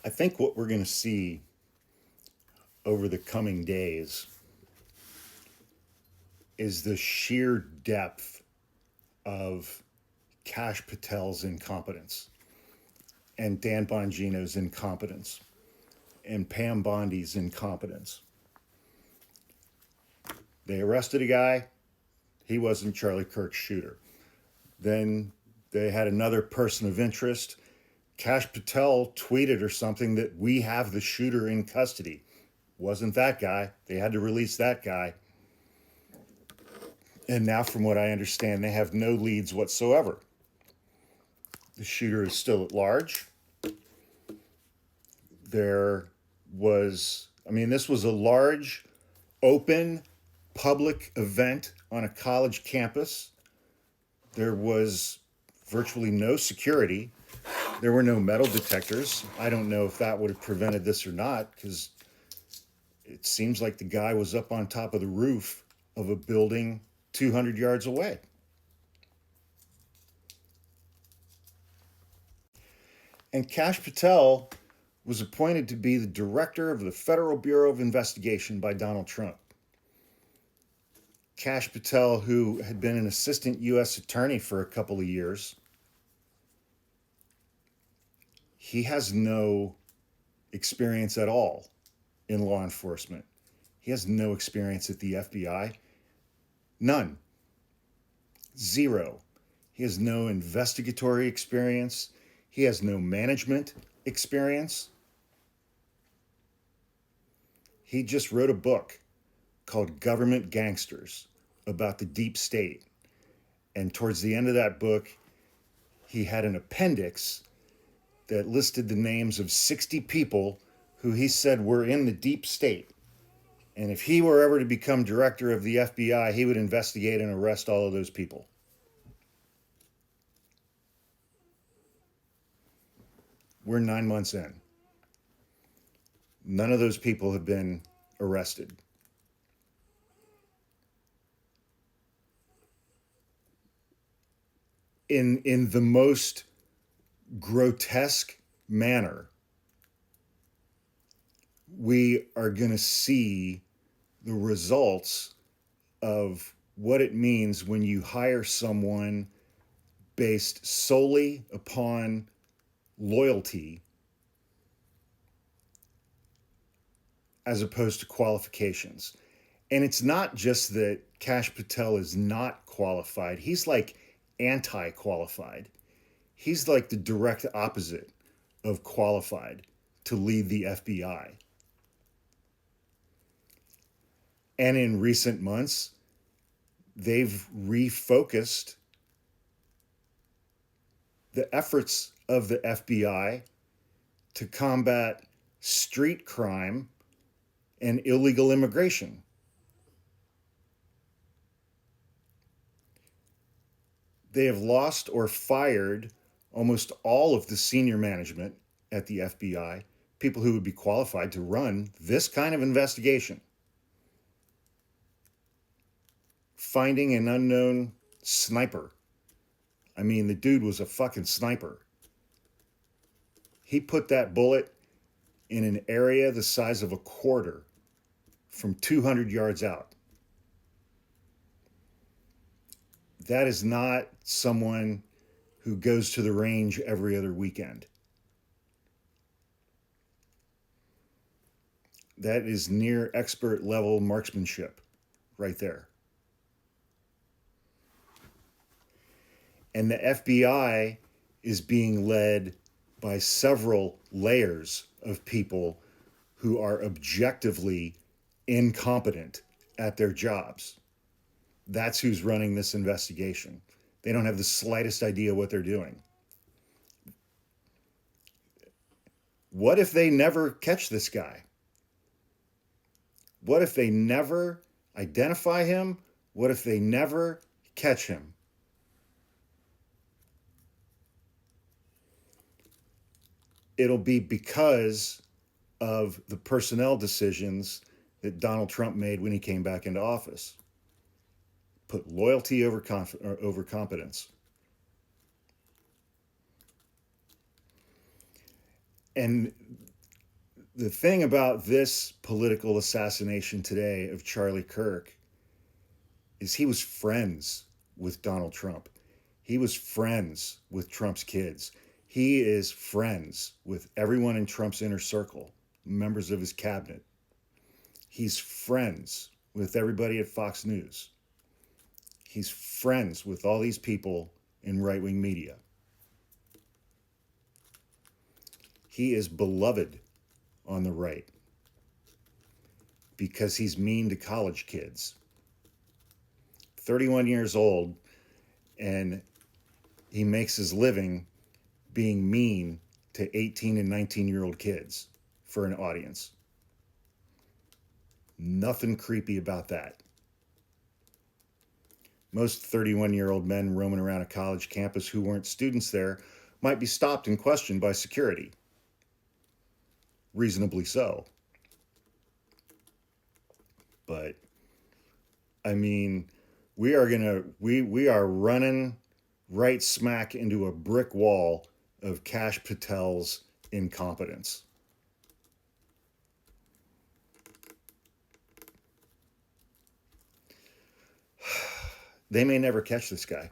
I think what we're going to see over the coming days is the sheer depth of Kash Patel's incompetence and Dan Bongino's incompetence and Pam Bondi's incompetence. They arrested a guy. He wasn't Charlie Kirk's shooter. Then they had another person of interest. Kash Patel tweeted or something that we have the shooter in custody. Wasn't that guy. They had to release that guy. And now, from what I understand, they have no leads whatsoever. The shooter is still at large. This was a large, open, public event on a college campus. There was virtually no security. There were no metal detectors. I don't know if that would have prevented this or not, because it seems like the guy was up on top of the roof of a building 200 yards away. And Kash Patel was appointed to be the director of the Federal Bureau of Investigation by Donald Trump. Kash Patel, who had been an assistant U.S. attorney for a couple of years, he has no experience at all in law enforcement. He has no experience at the FBI. None. Zero. He has no investigatory experience. He has no management experience. He just wrote a book called Government Gangsters about the deep state. And towards the end of that book, he had an appendix that listed the names of 60 people who he said were in the deep state. And if he were ever to become director of the FBI, he would investigate and arrest all of those people. We're 9 months in. None of those people have been arrested. In the most grotesque manner, we are going to see the results of what it means when you hire someone based solely upon loyalty as opposed to qualifications. And it's not just that Kash Patel is not qualified. He's like anti-qualified. He's like the direct opposite of qualified to lead the FBI. And in recent months, they've refocused the efforts of the FBI to combat street crime and illegal immigration. They have lost or fired almost all of the senior management at the FBI, people who would be qualified to run this kind of investigation. Finding an unknown sniper. I mean, the dude was a fucking sniper. He put that bullet in an area the size of a quarter from 200 yards out. That is not someone who goes to the range every other weekend. That is near expert level marksmanship right there. And the FBI is being led by several layers of people who are objectively incompetent at their jobs. That's who's running this investigation. They don't have the slightest idea what they're doing. What if they never catch this guy? What if they never identify him? What if they never catch him? It'll be because of the personnel decisions that Donald Trump made when he came back into office. Put loyalty over competence. And The thing about this political assassination today of Charlie Kirk is he was friends with Donald Trump. He was friends with Trump's kids. He is friends with everyone in Trump's inner circle, members of his cabinet. He's friends with everybody at Fox News. He's friends with all these people in right-wing media. He is beloved on the right because he's mean to college kids. 31 years old, and he makes his living being mean to 18 and 19-year-old kids for an audience. Nothing creepy about that. Most 31-year-old men roaming around a college campus who weren't students there might be stopped and questioned by security. Reasonably so. But, I mean, we are running right smack into a brick wall of Kash Patel's incompetence. They may never catch this guy.